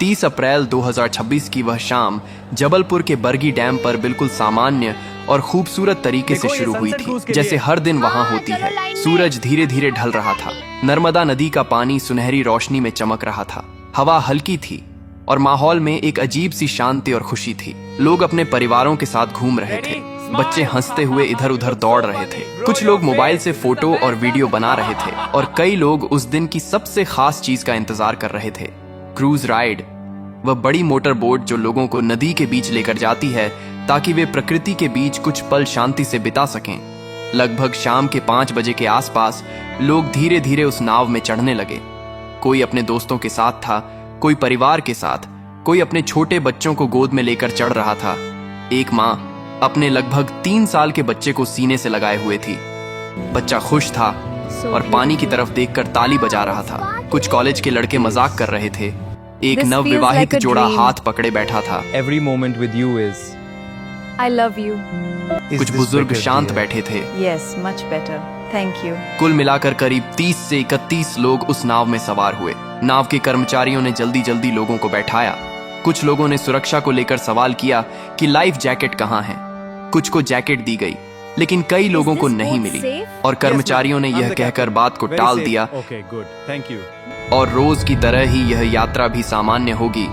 30 अप्रैल 2026 की वह शाम जबलपुर के बरगी डैम पर बिल्कुल सामान्य और खूबसूरत तरीके से शुरू हुई थी, जैसे हर दिन वहां होती है। सूरज धीरे धीरे ढल रहा था। नर्मदा नदी का पानी सुनहरी रोशनी में चमक रहा था। हवा हल्की थी और माहौल में एक अजीब सी शांति और खुशी थी। लोग अपने परिवारों के साथ घूम रहे थे। बच्चे हंसते हुए इधर उधर दौड़ रहे थे। कुछ लोग मोबाइल से फोटो और वीडियो बना रहे थे और कई लोग उस दिन की सबसे खास चीज का इंतजार कर रहे थे, क्रूज राइड। वह बड़ी मोटर बोट जो लोगों को नदी के बीच लेकर जाती है ताकि वे प्रकृति के बीच कुछ पल शांति से बिता सकें। लगभग शाम के 5 बजे के आसपास लोग धीरे धीरे उस नाव में चढ़ने लगे। कोई अपने दोस्तों के साथ था, कोई परिवार के साथ, कोई अपने छोटे बच्चों को गोद में लेकर चढ़ रहा था। एक माँ अपने लगभग 3 साल के बच्चे को सीने से लगाए हुए थी। बच्चा खुश था और पानी की तरफ देखकर ताली बजा रहा था। कुछ कॉलेज के लड़के मजाक कर रहे थे। एक नवविवाहित जोड़ा हाथ पकड़े बैठा था। Every moment with you is I love you. कुछ बुजुर्ग शांत बैठे थे। Yes, much better. Thank you. कुल मिलाकर करीब 30 से 31 लोग उस नाव में सवार हुए। नाव के कर्मचारियों ने जल्दी जल्दी लोगों को बैठाया। कुछ लोगों ने सुरक्षा को लेकर सवाल किया कि लाइफ जैकेट कहाँ है। कुछ को जैकेट दी गई, लेकिन कई लोगों को नहीं मिली और कर्मचारियों ने यह कहकर बात को टाल दिया Okay, good. Thank you. और रोज की तरह ही यह यात्रा भी सामान्य होगी।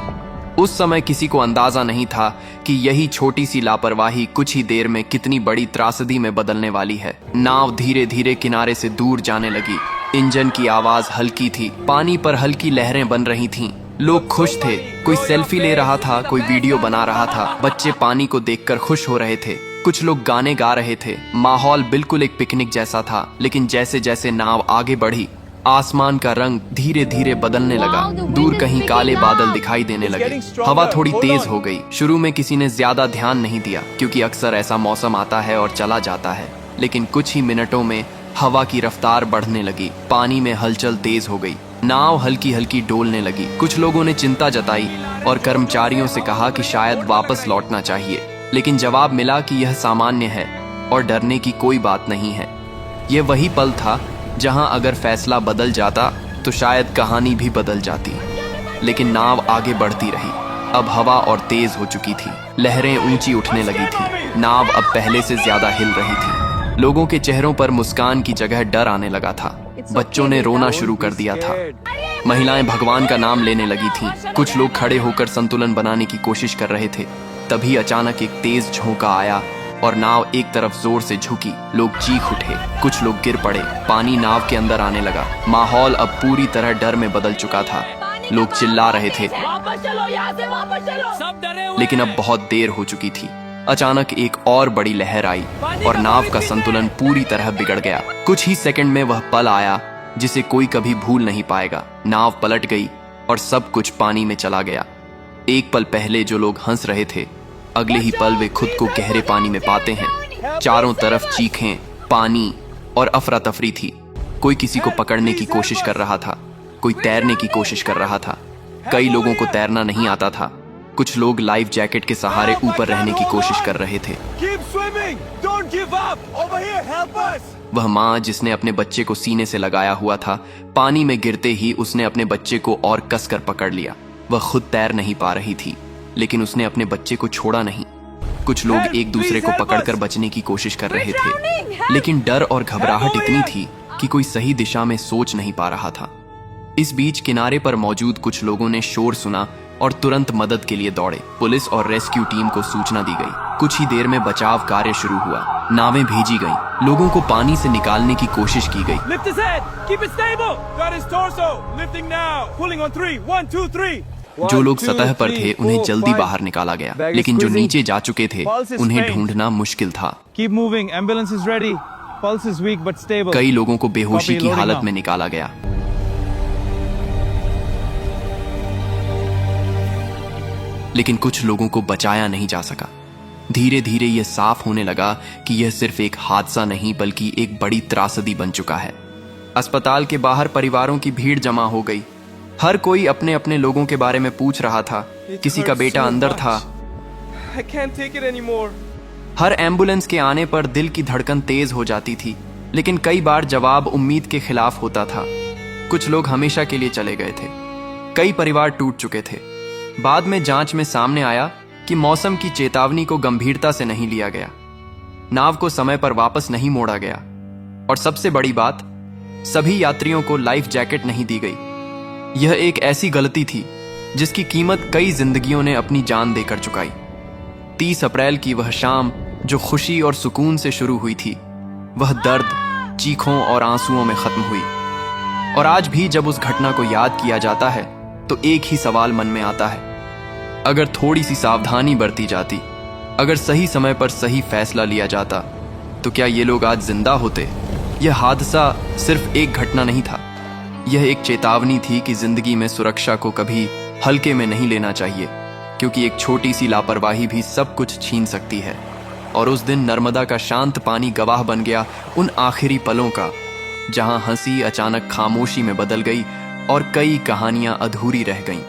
उस समय किसी को अंदाजा नहीं था कि यही छोटी सी लापरवाही कुछ ही देर में कितनी बड़ी त्रासदी में बदलने वाली है। नाव धीरे धीरे किनारे से दूर जाने लगी। इंजन की आवाज हल्की थी। पानी पर हल्की लहरें बन रही थीं। लोग खुश थे। कोई सेल्फी ले रहा था, कोई वीडियो बना रहा था। बच्चे पानी को देखकर खुश हो रहे थे। कुछ लोग गाने गा रहे थे। माहौल बिल्कुल एक पिकनिक जैसा था। लेकिन जैसे जैसे नाव आगे बढ़ी, आसमान का रंग धीरे धीरे बदलने लगा। दूर कहीं काले बादल दिखाई देने लगे। हवा थोड़ी तेज हो गई। शुरू में किसी ने ज्यादा ध्यान नहीं दिया, क्योंकि अक्सर ऐसा मौसम आता है और चला जाता है। लेकिन कुछ ही मिनटों में हवा की रफ्तार बढ़ने लगी। पानी में हलचल तेज हो गई। नाव हल्की हल्की डोलने लगी। कुछ लोगों ने चिंता जताई और कर्मचारियों से कहा कि शायद वापस लौटना चाहिए, लेकिन जवाब मिला कि यह सामान्य है और डरने की कोई बात नहीं है। यह वही पल था जहां अगर फैसला बदल जाता तो शायद कहानी भी बदल जाती। लेकिन नाव आगे बढ़ती रही। अब हवा और तेज हो चुकी थी। लहरें ऊंची उठने लगी थी। नाव अब पहले से ज्यादा हिल रही थी। लोगों के चेहरों पर मुस्कान की जगह डर आने लगा था। बच्चों ने रोना शुरू कर दिया था। महिलाएं भगवान का नाम लेने लगी थीं। कुछ लोग खड़े होकर संतुलन बनाने की कोशिश कर रहे थे। तभी अचानक एक तेज झोंका आया और नाव एक तरफ जोर से झुकी। लोग चीख उठे। कुछ लोग गिर पड़े। पानी नाव के अंदर आने लगा। माहौल अब पूरी तरह डर में बदल चुका था। लोग चिल्ला रहे थे, वापस चलो, यहाँ से वापस चलो। सब डरे हुए लेकिन अब बहुत देर हो चुकी थी। अचानक एक और बड़ी लहर आई और नाव का संतुलन पूरी तरह बिगड़ गया। कुछ ही सेकंड में वह पल आया जिसे कोई कभी भूल नहीं पाएगा। नाव पलट गई और सब कुछ पानी में चला गया। एक पल पहले जो लोग हंस रहे थे, अगले ही पल वे खुद को गहरे पानी में पाते हैं। चारों तरफ चीखें, पानी और अफरा तफरी थी। कोई किसी को पकड़ने की कोशिश कर रहा था, कोई तैरने की कोशिश कर रहा था। कई लोगों को तैरना नहीं आता था। कुछ लोग लाइफ जैकेट के सहारे ऊपर रहने की कोशिश कर रहे थे। वह माँ जिसने अपने बच्चे को सीने से लगाया हुआ था, पानी में गिरते ही उसने अपने बच्चे को और कसकर पकड़ लिया। वह खुद तैर नहीं पा रही थी, लेकिन उसने अपने बच्चे को छोड़ा नहीं। कुछ लोग एक दूसरे को पकड़कर बचने की कोशिश कर रहे थे, लेकिन डर और घबराहट इतनी थी कि कोई सही दिशा में सोच नहीं पा रहा था। इस बीच किनारे पर मौजूद कुछ लोगों ने शोर सुना और तुरंत मदद के लिए दौड़े। पुलिस और रेस्क्यू टीम को सूचना दी गई। कुछ ही देर में बचाव कार्य शुरू हुआ। नावें भेजी गईं। लोगों को पानी से निकालने की कोशिश की गई। Lift his head. Keep it stable. Got his torso. Lifting now. Pulling on 3. 1, 2, 3. जो लोग सतह पर थे उन्हें जल्दी बाहर निकाला गया, लेकिन जो नीचे जा चुके थे उन्हें ढूंढना मुश्किल था। Keep moving. Ambulance is ready. Pulse is weak but stable. कई लोगों को बेहोशी की हालत में निकाला गया। लेकिन कुछ लोगों को बचाया नहीं जा सका। धीरे धीरे यह साफ होने लगा कि यह सिर्फ एक हादसा नहीं बल्कि एक बड़ी त्रासदी बन चुका है। अस्पताल के बाहर परिवारों की भीड़ जमा हो गई। हर कोई अपने अपने लोगों के बारे में पूछ रहा था। किसी का बेटा अंदर था। हर एम्बुलेंस के आने पर दिल की धड़कन तेज हो जाती थी, लेकिन कई बार जवाब उम्मीद के खिलाफ होता था। कुछ लोग हमेशा के लिए चले गए थे। कई परिवार टूट चुके थे। बाद में जांच में सामने आया कि मौसम की चेतावनी को गंभीरता से नहीं लिया गया, नाव को समय पर वापस नहीं मोड़ा गया और सबसे बड़ी बात, सभी यात्रियों को लाइफ जैकेट नहीं दी गई। यह एक ऐसी गलती थी जिसकी कीमत कई जिंदगियों ने अपनी जान देकर चुकाई। 30 अप्रैल की वह शाम जो खुशी और सुकून से शुरू हुई थी, वह दर्द, चीखों और आंसुओं में खत्म हुई। और आज भी जब उस घटना को याद किया जाता है तो एक ही सवाल मन में आता है, अगर थोड़ी सी सावधानी बरती जाती, अगर सही समय पर सही फैसला लिया जाता, तो क्या ये लोग आज जिंदा होते? यह हादसा सिर्फ एक घटना नहीं था, यह एक चेतावनी थी कि जिंदगी में सुरक्षा को कभी हल्के में नहीं लेना चाहिए, क्योंकि एक छोटी सी लापरवाही भी सब कुछ छीन सकती है। और उस दिन नर्मदा का शांत पानी गवाह बन गया उन आखिरी पलों का, जहां हंसी अचानक खामोशी में बदल गई और कई कहानियां अधूरी रह गईं।